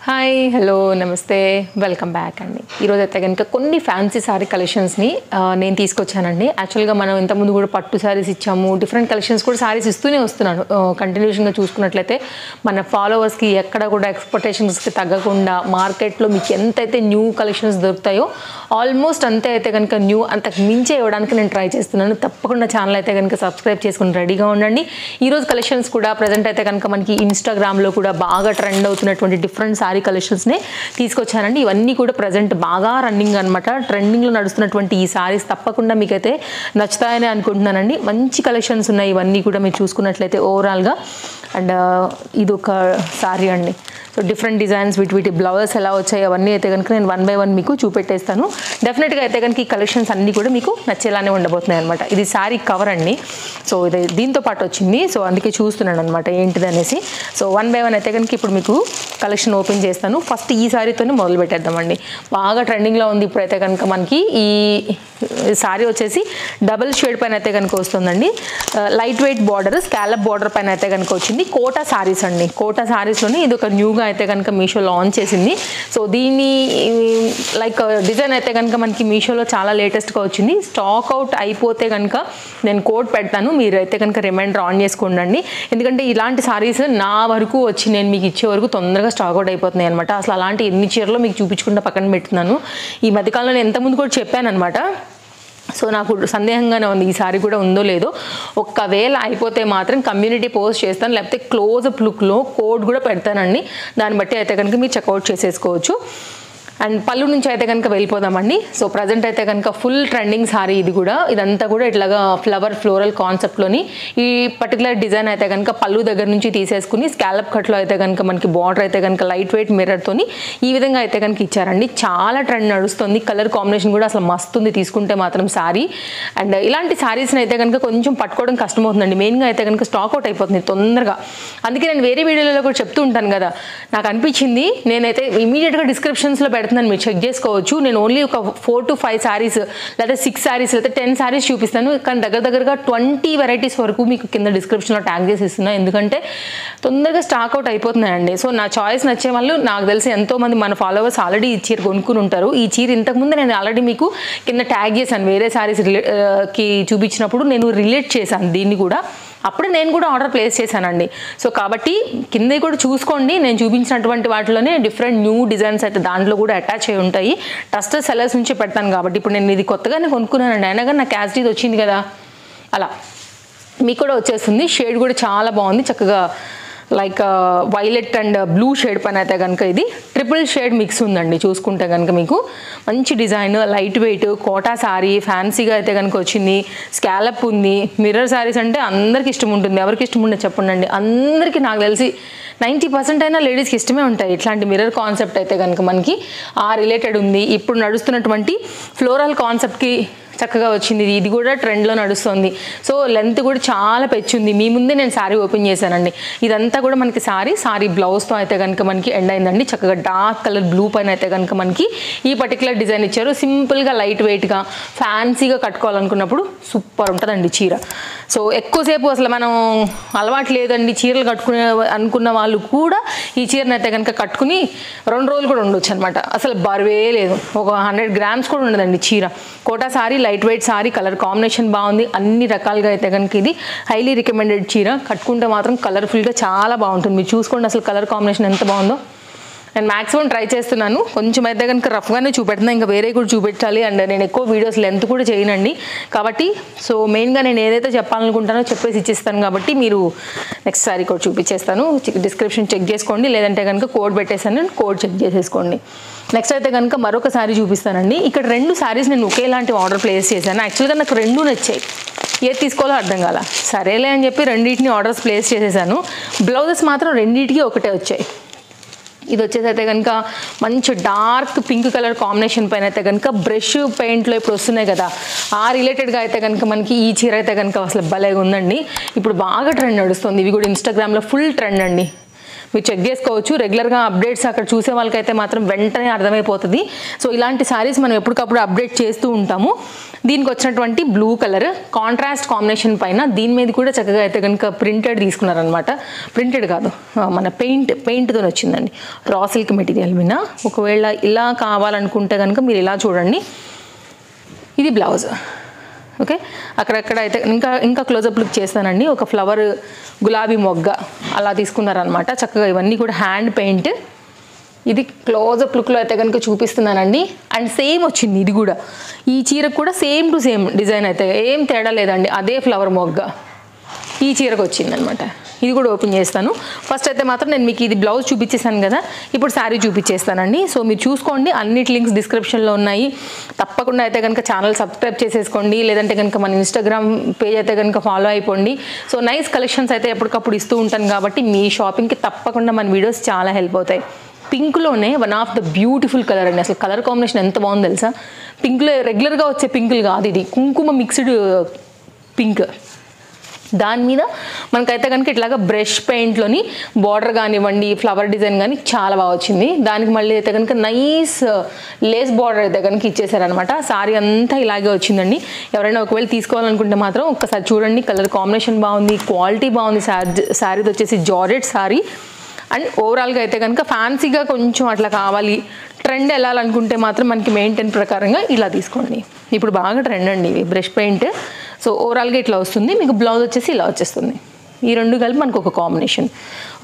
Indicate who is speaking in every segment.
Speaker 1: Hi hello నమస్తే welcome back అండి. ఈరోజు అయితే కనుక కొన్ని ఫ్యాన్సీ శారీ కలెక్షన్స్ని నేను తీసుకొచ్చానండి. యాక్చువల్గా మనం ఇంతకుముందు కూడా పట్టు శారీస్ ఇచ్చాము, డిఫరెంట్ కలెక్షన్స్ కూడా శారీస్ ఇస్తూనే వస్తున్నాను. కంటిన్యూషన్గా చూసుకున్నట్లయితే మన ఫాలోవర్స్కి ఎక్కడ కూడా ఎక్స్పెక్టేషన్స్కి తగ్గకుండా మార్కెట్లో మీకు ఎంతైతే న్యూ కలెక్షన్స్ దొరుకుతాయో ఆల్మోస్ట్ అంతే అయితే కనుక న్యూ అంతకు మించే ఇవ్వడానికి నేను ట్రై చేస్తున్నాను. తప్పకుండా ఛానల్ అయితే కనుక సబ్స్క్రైబ్ చేసుకుని రెడీగా ఉండండి. ఈరోజు కలెక్షన్స్ కూడా ప్రజెంట్ అయితే కనుక మనకి ఇన్స్టాగ్రామ్లో కూడా బాగా ట్రెండ్ అవుతున్నటువంటి డిఫరెంట్ శారీ కలెక్షన్స్నే తీసుకొచ్చానండి. ఇవన్నీ కూడా ప్రజెంట్ బాగా రన్నింగ్ అనమాట, ట్రెండింగ్లో నడుస్తున్నటువంటి ఈ శారీస్ తప్పకుండా మీకైతే నచ్చుతాయని అనుకుంటున్నానండి. మంచి కలెక్షన్స్ ఉన్నాయి ఇవన్నీ కూడా మీరు చూసుకున్నట్లయితే ఓవరాల్గా. అండ్ ఇది ఒక శారీ అండి. సో డిఫరెంట్ డిజైన్స్ వీటి బ్లౌజెస్ ఎలా వచ్చాయి అవన్నీ అయితే కనుక నేను 1 by 1 మీకు చూపెట్టేస్తాను. డెఫినెట్గా అయితే కనుక ఈ కలెక్షన్స్ అన్నీ కూడా మీకు నచ్చేలానే ఉండబోతున్నాయి అనమాట. ఇది శారీ కవర్ అండి. సో ఇది దీంతో పాటు వచ్చింది, సో అందుకే చూస్తున్నాను అనమాట ఏంటిది అనేసి. సో 1 by 1 అయితే కనుక ఇప్పుడు మీకు కలెక్షన్ ఓపెన్ చేస్తాను. ఫస్ట్ ఈ శారీతోనే మొదలు పెట్టేద్దామండి. బాగా ట్రెండింగ్లో ఉంది ఇప్పుడైతే కనుక మనకి ఈ శారీ వచ్చేసి డబుల్ షేడ్ పైన అయితే కనుక వస్తుందండి. Light weight border, scallop border పైన అయితే కనుక వచ్చింది. కోటా శారీస్ అండి. కోటా శారీస్లోనే ఇది ఒక న్యూగా అయితే కనుక మీషో లాంచ్ చేసింది. సో దీన్ని లైక్ డిజైన్ అయితే కనుక మనకి మీషోలో చాలా లేటెస్ట్గా వచ్చింది. స్టాక్ అవుట్ అయిపోతే కనుక నేను కోడ్ పెడతాను, మీరు అయితే కనుక రిమైండర్ ఆన్ చేసుకోండి. ఎందుకంటే ఇలాంటి శారీస్ నా వరకు వచ్చి నేను మీకు ఇచ్చే వరకు తొందరగా స్టాక్ అవుట్ అయిపోతున్నాయి అనమాట. అసలు అలాంటి ఎన్ని చీరలో మీకు చూపించుకుంటా పక్కన పెడుతున్నాను. ఈ మధ్యకాలంలో నేను ఎంతమంది కూడా చెప్పాను అనమాట. సో నాకు సందేహంగానే ఉంది ఈ సారీ కూడా ఉందో లేదో. ఒక్కవేళ అయిపోతే మాత్రం కమ్యూనిటీ పోస్ట్ చేస్తాను, లేకపోతే క్లోజ్అప్ లుక్లో కోడ్ కూడా పెడతానండి. దాన్ని బట్టి అయితే కనుక మీరు చెక్అవుట్ చేసేసుకోవచ్చు. అండ్ పళ్ళు నుంచి అయితే కనుక వెళ్ళిపోదామండి. సో ప్రజెంట్ అయితే కనుక ఫుల్ ట్రెండింగ్ సారీ ఇది కూడా. ఇదంతా కూడా ఇట్లాగా ఫ్లోరల్ కాన్సెప్ట్లోని ఈ పర్టికులర్ డిజైన్ అయితే కనుక పళ్ళు దగ్గర నుంచి తీసేసుకుని స్కాలప్ కట్లో అయితే కనుక మనకి బార్డర్ అయితే కనుక లైట్ వెయిట్ మిర్రర్తోని ఈ విధంగా అయితే కనుక ఇచ్చారండి. చాలా ట్రెండ్ నడుస్తుంది. కలర్ కాంబినేషన్ కూడా అసలు మస్తుంది తీసుకుంటే మాత్రం సారీ. అండ్ ఇలాంటి సారీస్ని అయితే కనుక కొంచెం పట్టుకోవడం కష్టమవుతుందండి. మెయిన్గా అయితే కనుక స్టాక్ అవుట్ అయిపోతుంది తొందరగా. అందుకే నేను వేరే వీడియోలో కూడా చెప్తూ ఉంటాను కదా, నాకు అనిపించింది నేనైతే ఇమీడియట్గా డిస్క్రిప్షన్స్లో పెడతాను, మీరు చెక్ చేసుకోవచ్చు. నేను ఓన్లీ ఒక 4 to 5 శారీస్ లేదా 6 శారీస్ లేదా 10 శారీస్ చూపిస్తాను. కానీ దగ్గరగా 20 వెరైటీస్ వరకు మీకు కింద డిస్క్రిప్షన్లో ట్యాగ్ చేసి ఇస్తున్నాను. ఎందుకంటే తొందరగా స్టాక్ అవుట్ అయిపోతున్నాయండి. సో నా చాయిస్ నచ్చే వాళ్ళు నాకు తెలిసి ఎంతోమంది మన ఫాలోవర్స్ ఆల్రెడీ ఈ చీర కొనుక్కుని ఉంటారు. ఈ చీర ఇంతకుముందు నేను ఆల్రెడీ మీకు కింద ట్యాగ్ చేశాను, వేరే శారీస్ కి చూపించినప్పుడు నేను రిలేట్ చేశాను దీన్ని కూడా. అప్పుడే నేను కూడా ఆర్డర్ ప్లేస్ చేశానండి. సో కాబట్టి కింద కూడా చూసుకోండి. నేను చూపించినటువంటి వాటిలోనే డిఫరెంట్ న్యూ డిజైన్స్ అయితే దాంట్లో కూడా అటాచ్ అయి ఉంటాయి. ట్రస్టెడ్ సెల్లర్స్ నుంచి పెడతాను కాబట్టి. ఇప్పుడు నేను ఇది కొత్తగానే కొనుక్కున్నానండి, అయినా కానీ నాకు యాజ్ ఇది వచ్చింది కదా, అలా మీకు కూడా వచ్చేస్తుంది. షేడ్ కూడా చాలా బాగుంది, చక్కగా like violet and blue shade పైన అయితే కనుక ఇది ట్రిపుల్ షేడ్ మిక్స్ ఉందండి. చూసుకుంటే కనుక మీకు మంచి design, light weight Kota sari, ఫ్యాన్సీగా అయితే కనుక వచ్చింది. స్కాలప్ ఉంది. మిర్రర్ శారీస్ అంటే అందరికి ఇష్టం ఉంటుంది. ఎవరికి ఇష్టం ఉండదు చెప్పండి. అందరికీ నాకు తెలిసి 90% అయినా లేడీస్కి ఇష్టమే ఉంటాయి ఇట్లాంటి మిర్రర్ కాన్సెప్ట్ అయితే కనుక మనకి ఆ రిలేటెడ్ ఉంది. ఇప్పుడు నడుస్తున్నటువంటి ఫ్లోరల్ కాన్సెప్ట్కి చక్కగా వచ్చింది. ఇది కూడా ట్రెండ్లో నడుస్తుంది. సో లెంత్ కూడా చాలా పెచ్చుంది. మీ ముందే నేను శారీ ఓపెన్ చేశానండి. ఇదంతా కూడా మనకి శారీ బ్లౌజ్తో అయితే కనుక మనకి ఎండ్ అయిందండి. చక్కగా డార్క్ కలర్ బ్లూ పైన అయితే కనుక మనకి ఈ పర్టికులర్ డిజైన్ ఇచ్చారు. సింపుల్గా లైట్ వెయిట్గా ఫ్యాన్సీగా కట్టుకోవాలనుకున్నప్పుడు సూపర్ ఉంటుందండి చీర. సో ఎక్కువసేపు అసలు మనం అలవాటు లేదండి చీరలు కట్టుకునే అనుకున్న వాళ్ళు కూడా ఈ చీరను అయితే కనుక కట్టుకుని 2 రోజులు కూడా ఉండొచ్చు అనమాట. అసలు బరువే లేదు, ఒక 100 grams కూడా ఉండదండి చీర. Kota sari, light weight sari, colour combination బాగుంది. అన్ని రకాలుగా అయితే కనుక ఇది హైలీ రికమెండెడ్ చీర. కట్టుకుంటే మాత్రం కలర్ఫుల్గా చాలా బాగుంటుంది. మీరు చూసుకోండి అసలు కలర్ కాంబినేషన్ ఎంత బాగుందో. నేను మ్యాక్సిమం ట్రై చేస్తున్నాను, కొంచెం అయితే కనుక రఫ్గానే చూపెడుతున్నాను, ఇంకా వేరే కూడా చూపెట్టాలి. అండ్ నేను ఎక్కువ వీడియోస్ లెంత్ కూడా చేయనండి కాబట్టి. సో మెయిన్గా నేను ఏదైతే చెప్పాలనుకుంటానో చెప్పేసి ఇచ్చేస్తాను కాబట్టి మీరు నెక్స్ట్ సారీ కూడా చూపించేస్తాను. డిస్క్రిప్షన్ చెక్ చేసుకోండి, లేదంటే కనుక కోడ్ పెట్టేస్తాను, కోడ్ చెక్ చేసేసుకోండి. నెక్స్ట్ అయితే కనుక మరొక శారీ చూపిస్తానండి. ఇక్కడ 2 శారీస్ నేను ఒకేలాంటి ఆర్డర్ ప్లేస్ చేశాను. యాక్చువల్గా నాకు 2 నచ్చాయి, ఏది తీసుకోవాలో అర్థం కాల. సరేలే అని చెప్పి రెండింటిని ఆర్డర్స్ ప్లేస్ చేసేసాను. బ్లౌజెస్ మాత్రం రెండింటికి ఒకటే వచ్చాయి. ఇది వచ్చేసి అయితే కనుక మంచి డార్క్ పింక్ కలర్ కాంబినేషన్ పైన అయితే కనుక బ్రష్ పెయింట్లో ఇప్పుడు వస్తున్నాయి కదా, ఆ రిలేటెడ్గా అయితే కనుక మనకి ఈ చీర అయితే కనుక అసలు భలేగా ఉందండి. ఇప్పుడు బాగా ట్రెండ్ నడుస్తుంది. ఇవి కూడా ఇన్స్టాగ్రామ్లో ఫుల్ ట్రెండ్ అండి. మీరు చెక్ చేసుకోవచ్చు. రెగ్యులర్గా అప్డేట్స్ అక్కడ చూసే వాళ్ళకైతే మాత్రం వెంటనే అర్థమైపోతుంది. సో ఇలాంటి శారీస్ మనం ఎప్పటికప్పుడు అప్డేట్ చేస్తూ ఉంటాము. దీనికి వచ్చినటువంటి బ్లూ కలర్ కాంట్రాస్ట్ కాంబినేషన్ పైన దీని మీద కూడా చక్కగా అయితే కనుక ప్రింటెడ్ తీసుకున్నారనమాట. ప్రింటెడ్ కాదు, మన పెయింట్తో వచ్చిందండి, రా సిల్క్ మెటీరియల్ మీద. ఒకవేళ ఇలా కావాలనుకుంటే కనుక మీరు ఇలా చూడండి, ఇది బ్లౌజ్. ఓకే, అక్కడక్కడ అయితే ఇంకా క్లోజప్ లుక్ చేస్తానండి. ఒక ఫ్లవర్ గులాబీ మొగ్గ అలా తీసుకున్నారనమాట. చక్కగా ఇవన్నీ కూడా హ్యాండ్ పెయింట్. ఇది క్లోజప్ లుక్లో అయితే కనుక చూపిస్తున్నానండి. అండ్ సేమ్ వచ్చింది ఇది కూడా. ఈ చీరకు కూడా సేమ్ టు సేమ్ డిజైన్ అయితే ఏం తేడా లేదండి, అదే ఫ్లవర్ మొగ్గ ఈ చీరకు వచ్చిందనమాట. ఇది కూడా ఓపెన్ చేస్తాను. ఫస్ట్ అయితే మాత్రం నేను మీకు ఇది బ్లౌజ్ చూపించేసాను కదా, ఇప్పుడు శారీ చూపించేస్తానండి. సో మీరు చూసుకోండి, అన్నిటి లింక్స్ డిస్క్రిప్షన్లో ఉన్నాయి. తప్పకుండా అయితే కనుక ఛానల్ సబ్స్క్రైబ్ చేసేసుకోండి, లేదంటే కనుక మన ఇన్స్టాగ్రామ్ పేజ్ అయితే కనుక ఫాలో అయిపోండి. సో నైస్ కలెక్షన్స్ అయితే ఎప్పటికప్పుడు ఇస్తూ ఉంటాను కాబట్టి మీ షాపింగ్కి తప్పకుండా మన వీడియోస్ చాలా హెల్ప్ అవుతాయి. పింక్లోనే one of the beautiful colour అండి. అసలు కలర్ కాంబినేషన్ ఎంత బాగుంది తెలుసా. పింక్లో రెగ్యులర్గా వచ్చే పింకులు కాదు, ఇది కుంకుమ మిక్స్డ్ పింక్. దాని మీద మనకైతే కనుక ఇట్లాగా బ్రష్ పెయింట్లోని బార్డర్ కానివ్వండి, ఫ్లవర్ డిజైన్ కానీ చాలా బాగా వచ్చింది. దానికి మళ్ళీ అయితే కనుక నైస్ లేస్ బార్డర్ అయితే కనుక ఇచ్చేసారనమాట. సారీ అంతా ఇలాగే వచ్చిందండి. ఎవరైనా ఒకవేళ తీసుకోవాలనుకుంటే మాత్రం ఒక్కసారి చూడండి, కలర్ కాంబినేషన్ బాగుంది, క్వాలిటీ బాగుంది. శారీది వచ్చేసి జార్జెట్ శారీ. అండ్ ఓవరాల్గా అయితే కనుక ఫ్యాన్సీగా కొంచెం అట్లా కావాలి, ట్రెండ్ వెళ్ళాలనుకుంటే మాత్రం మనకి మెయింటైన్ ప్రకారంగా ఇలా తీసుకోండి. ఇప్పుడు బాగా ట్రెండ్ అండి ఇవి బ్రష్ పెయింట్. సో ఓవరాల్గా ఇట్లా వస్తుంది. మీకు బ్లౌజ్ వచ్చేసి ఇలా వచ్చేస్తుంది. ఈ రెండు కలిపి మనకు ఒక combination.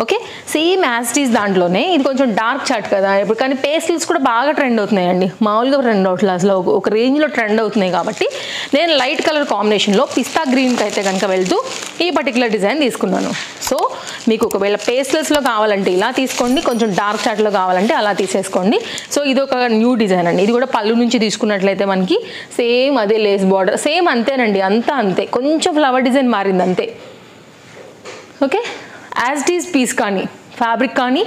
Speaker 1: Okay, same as it is దాంట్లోనే ఇది కొంచెం డార్క్ చార్ట్ కదా ఇప్పుడు, కానీ పేస్టల్స్ కూడా బాగా ట్రెండ్ అవుతున్నాయండి. మామూలుగా ట్రెండ్ అవుతుంది, అసలు ఒక రేంజ్లో ట్రెండ్ అవుతున్నాయి. కాబట్టి నేను లైట్ కలర్ కాంబినేషన్లో పిస్తా గ్రీన్కి అయితే కనుక వెళ్తూ ఈ పర్టికులర్ డిజైన్ తీసుకున్నాను. సో మీకు ఒకవేళ పేస్టల్స్లో కావాలంటే ఇలా తీసుకోండి, కొంచెం డార్క్ చార్ట్లో కావాలంటే అలా తీసేసుకోండి. సో ఇది ఒక న్యూ డిజైన్ అండి. ఇది కూడా పళ్ళు నుంచి తీసుకున్నట్లయితే మనకి సేమ్ అదే లేస్ బార్డర్, సేమ్ అంతేనండి, అంతా అంతే, కొంచెం ఫ్లవర్ డిజైన్ మారింది అంతే. Okay, as it is piece కానీ ఫ్యాబ్రిక్ కానీ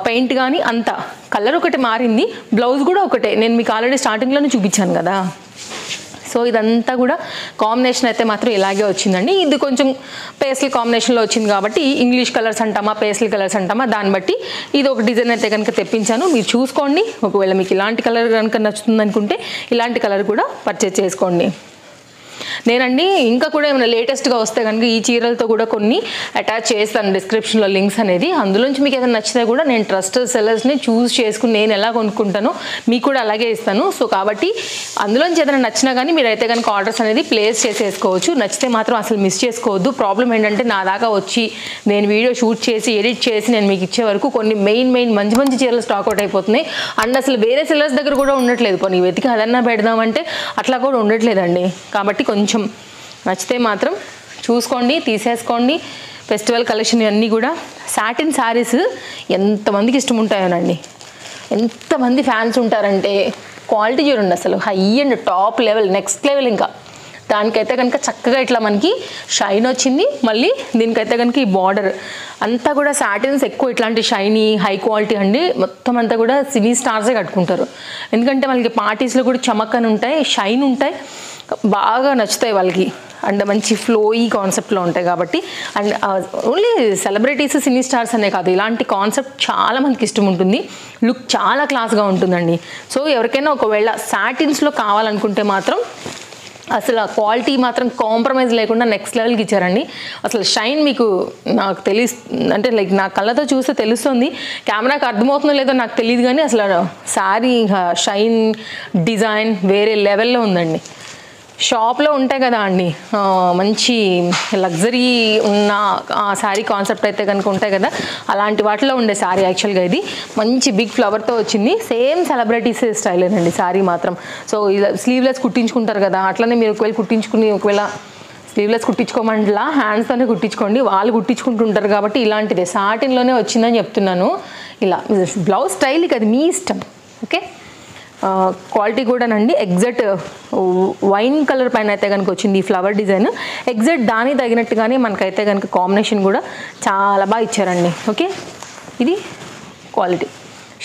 Speaker 1: పెయింట్ కానీ అంతా కలర్ ఒకటి మారింది, బ్లౌజ్ కూడా ఒకటే. నేను మీకు ఆల్రెడీ స్టార్టింగ్లోనే చూపించాను కదా. సో ఇదంతా కూడా కాంబినేషన్ అయితే మాత్రం ఇలాగే వచ్చిందండి. ఇది కొంచెం పేస్టల్ కాంబినేషన్లో వచ్చింది కాబట్టి ఇంగ్లీష్ కలర్స్ అంటామా పేస్టల్ కలర్స్ అంటామా దాన్ని బట్టి ఇది ఒక డిజైన్ అయితే కనుక తెప్పించాను. మీరు చూసుకోండి, ఒకవేళ మీకు ఇలాంటి కలర్ కనుక నచ్చుతుంది అనుకుంటే ఇలాంటి కలర్ కూడా పర్చేజ్ చేసుకోండి. నేనండి ఇంకా కూడా ఏమైనా లేటెస్ట్గా వస్తే కనుక ఈ చీరలతో కూడా కొన్ని అటాచ్ చేస్తాను డిస్క్రిప్షన్లో లింక్స్ అనేది. అందులోంచి మీకు ఏదైనా నచ్చితే కూడా నేను ట్రస్టెడ్ సెల్లర్స్ని చూస్ చేసుకుని నేను ఎలా కొనుక్కుంటానో మీకు కూడా అలాగే ఇస్తాను. సో కాబట్టి అందులోంచి ఏదైనా నచ్చినా కానీ మీరైతే కనుక ఆర్డర్స్ అనేది ప్లేస్ చేసేసుకోవచ్చు. నచ్చితే మాత్రం అసలు మిస్ చేసుకోవద్దు. ప్రాబ్లం ఏంటంటే నా దాకా వచ్చి నేను వీడియో షూట్ చేసి ఎడిట్ చేసి నేను మీకు ఇచ్చే వరకు కొన్ని మెయిన్ మంచి మంచి చీరలు స్టాక్ అవుట్ అయిపోతున్నాయి. అండ్ అసలు వేరే సెల్లర్స్ దగ్గర కూడా ఉండట్లేదు. పోనీ వెతికి అదన్నా పెడదామంటే అట్లా కూడా ఉండట్లేదండి. కాబట్టి కొంచెం నచ్చితే మాత్రం చూసుకోండి, తీసేసుకోండి. ఫెస్టివల్ కలెక్షన్ అన్నీ కూడా సాటిన్ శారీస్ ఎంతమందికి ఇష్టం ఉంటాయోనండి, ఎంతమంది ఫ్యాన్స్ ఉంటారంటే క్వాలిటీ చూడండి అసలు high and top level, next level. ఇంకా దానికైతే కనుక చక్కగా ఇట్లా మనకి షైన్ వచ్చింది. మళ్ళీ దీనికైతే కనుక ఈ బార్డర్ అంతా కూడా సాటిన్స్ ఎక్కువ ఇట్లాంటి షైనీ హై క్వాలిటీ అండి. మొత్తం అంతా కూడా సినీ స్టార్సే కట్టుకుంటారు, ఎందుకంటే వాళ్ళకి పార్టీస్లో కూడా చమక్కని ఉంటాయి, షైన్ ఉంటాయి, బాగా నచ్చుతాయి వాళ్ళకి. అండ్ మంచి ఫ్లోయీ కాన్సెప్ట్లో ఉంటాయి కాబట్టి. And only celebrities cine stars అనే కాదు, ఇలాంటి కాన్సెప్ట్ చాలా మందికి ఇష్టం ఉంటుంది. లుక్ చాలా క్లాస్గా ఉంటుందండి. సో ఎవరికైనా ఒకవేళ సాటిన్స్లో కావాలనుకుంటే మాత్రం అసలు ఆ క్వాలిటీ మాత్రం కాంప్రమైజ్ లేకుండా నెక్స్ట్ లెవెల్కి ఇచ్చారండి. అసలు షైన్ మీకు నాకు అంటే లైక్ నా కళ్ళతో చూస్తే తెలుస్తుంది, కెమెరాకి అర్థమవుతుందో లేదో నాకు తెలియదు, కానీ అసలు శారీ షైన్ డిజైన్ వేరే లెవెల్లో ఉందండి. షాప్లో ఉంటాయి కదా అండి మంచి లగ్జరీ ఉన్న శారీ కాన్సెప్ట్ అయితే కనుక ఉంటాయి కదా, అలాంటి వాటిలో ఉండే శారీ యాక్చువల్గా ఇది మంచి బిగ్ ఫ్లవర్తో వచ్చింది. సేమ్ సెలబ్రిటీస్ స్టైలేనండి శారీ మాత్రం. సో ఇలా స్లీవ్లెస్ కుట్టించుకుంటారు కదా, అట్లనే మీరు ఒకవేళ స్లీవ్లెస్ కుట్టించుకోమంటలా హ్యాండ్స్తోనే కుట్టించుకోండి, వాళ్ళు కుట్టించుకుంటుంటారు కాబట్టి ఇలాంటిదే సాటిన్లోనే వచ్చిందని చెప్తున్నాను. ఇలా బ్లౌజ్ స్టైల్కి అది మీ ఇష్టం. ఓకే, క్వాలిటీ కూడానండి ఎగ్జాక్ట్ వైన్ కలర్ పైన అయితే కనుక వచ్చింది ఈ ఫ్లవర్ డిజైన్. ఎగ్జాక్ట్ దానికి తగినట్టుగానే మనకైతే కనుక కాంబినేషన్ కూడా చాలా బాగా ఇచ్చారండి. ఓకే, ఇది క్వాలిటీ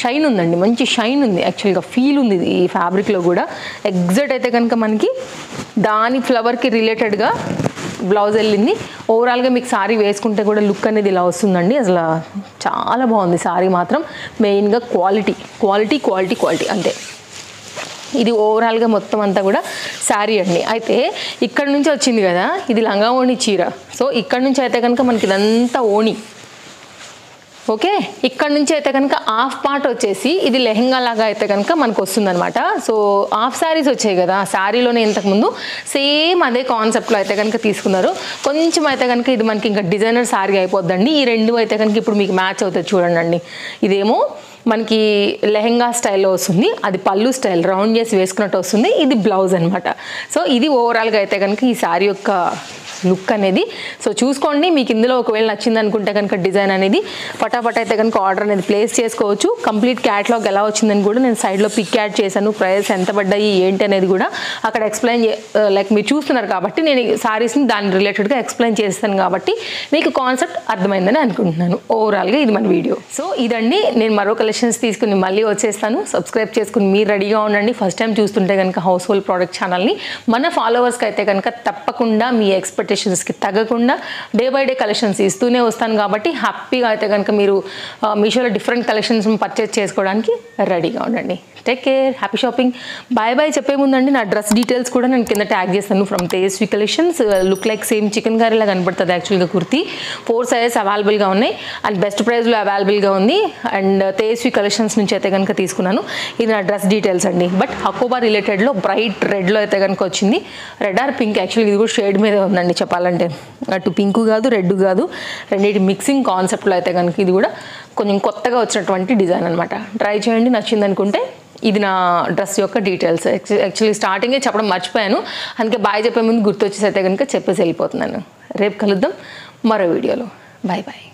Speaker 1: షైన్ ఉందండి, మంచి షైన్ ఉంది, యాక్చువల్గా ఫీల్ ఉంది ఈ ఫ్యాబ్రిక్లో కూడా. ఎగ్జాక్ట్ అయితే కనుక మనకి దాని ఫ్లవర్కి రిలేటెడ్గా బ్లౌజ్ వెళ్ళింది. ఓవరాల్గా మీకు సారీ వేసుకుంటే కూడా లుక్ అనేది ఇలా వస్తుందండి. అసలు చాలా బాగుంది సారీ మాత్రం. మెయిన్గా క్వాలిటీ అంతే. ఇది ఓవరాల్గా మొత్తం అంతా కూడా శారీ అండి. అయితే ఇక్కడ నుంచి వచ్చింది కదా, ఇది లంగా ఓణి చీర. సో ఇక్కడ నుంచి అయితే కనుక మనకి ఇదంతా ఓణి, ఓకే. ఇక్కడ నుంచి అయితే కనుక హాఫ్ పార్ట్ వచ్చేసి ఇది లెహంగా లాగా అయితే కనుక మనకు వస్తుందన్నమాట. సో హాఫ్ శారీస్ వచ్చాయి కదా, శారీలోనే ఇంతకుముందు సేమ్ అదే కాన్సెప్ట్లో అయితే కనుక తీసుకున్నారు. కొంచెం అయితే కనుక ఇది మనకి ఇంకా డిజైనర్ శారీ అయిపోద్దండి. ఈ రెండు అయితే కనుక ఇప్పుడు మీకు మ్యాచ్ అవుతుంది చూడండి. ఇదేమో మనకి లెహంగా స్టైల్లో వస్తుంది, అది పళ్ళు స్టైల్ రౌండ్ చేసి వేసుకున్నట్టు వస్తుంది. ఇది బ్లౌజ్ అనమాట. సో ఇది ఓవరాల్గా అయితే కనుక ఈ శారీ యొక్క లుక్ అనేది. సో చూసుకోండి, మీకు ఇందులో ఒకవేళ నచ్చింది అనుకుంటే కనుక డిజైన్ అనేది ఫటాఫట్ అయితే కనుక ఆర్డర్ అనేది ప్లేస్ చేసుకోవచ్చు. కంప్లీట్ క్యాటలాగ్ ఎలా వచ్చిందని కూడా నేను సైడ్లో పిక్ యాడ్ చేశాను. ప్రైస్ ఎంత పడ్డాయి ఏంటి అనేది కూడా అక్కడ ఎక్స్ప్లెయిన్ లైక్ మీరు చూస్తున్నారు కాబట్టి నేను సారీస్ని దాని రిలేటెడ్గా ఎక్స్ప్లెయిన్ చేస్తాను కాబట్టి మీకు కాన్సెప్ట్ అర్థమైందని అనుకుంటున్నాను. ఓవరాల్గా ఇది మన వీడియో. సో ఇదండి, నేను మరో కలెక్షన్స్ తీసుకుని మళ్ళీ వచ్చేస్తాను. సబ్స్క్రైబ్ చేసుకుని మీరు రెడీగా ఉండండి. ఫస్ట్ టైం చూస్తుంటే కనుక హౌస్ హోల్డ్ ప్రోడక్ట్ ఛానల్ని మన ఫాలోవర్స్కి అయితే కనుక తప్పకుండా మీ ఎక్స్పెక్టేషన్స్కి తగ్గకుండా డే బై డే కలెక్షన్స్ ఇస్తూనే వస్తాను కాబట్టి హ్యాపీగా అయితే కనుక మీరు మీషోలో డిఫరెంట్ కలెక్షన్స్ పర్చేస్ చేసుకోవడానికి రెడీగా ఉండండి. Take care, happy shopping, bye bye. చెప్పే ముందండి నా డ్రెస్ డీటెయిల్స్ కూడా నేను కింద ట్యాగ్ చేస్తాను. From Tejaswi collections. Look like same chicken కర్రీలా కనపడుతుంది యాక్చువల్గా కుర్తీ. 4 సైజెస్ అవైలబుల్గా ఉన్నాయి అండ్ బెస్ట్ ప్రైస్లో అవైలబుల్గా ఉంది. అండ్ తేజస్వి కలెక్షన్స్ నుంచి అయితే కనుక తీసుకున్నాను. ఇది నా డ్రెస్ డీటెయిల్స్ అండి. బట్ హకోబా రిలేటెడ్లో బ్రైట్ రెడ్లో అయితే కనుక వచ్చింది. రెడ్ ఆర్ పింక్, యాక్చువల్గా ఇది కూడా షేడ్ మీద ఉందండి చెప్పాలంటే. అటు పింక్ కాదు రెడ్ కాదు, రెండింటి మిక్సింగ్ కాన్సెప్ట్లో అయితే కనుక ఇది కూడా కొంచెం కొత్తగా వచ్చినటువంటి డిజైన్ అనమాట. ట్రై చేయండి, నచ్చింది అనుకుంటే. ఇది నా డ్రెస్ యొక్క డీటెయిల్స్. యాక్చువల్లీ స్టార్టింగే చెప్పడం మర్చిపోయాను, అందుకే బాయ్ చెప్పే ముందు గుర్తొచ్చేసి అయితే కనుక చెప్పేసి వెళ్ళిపోతున్నాను. రేపు కలుద్దాం మరో వీడియోలో. Bye bye.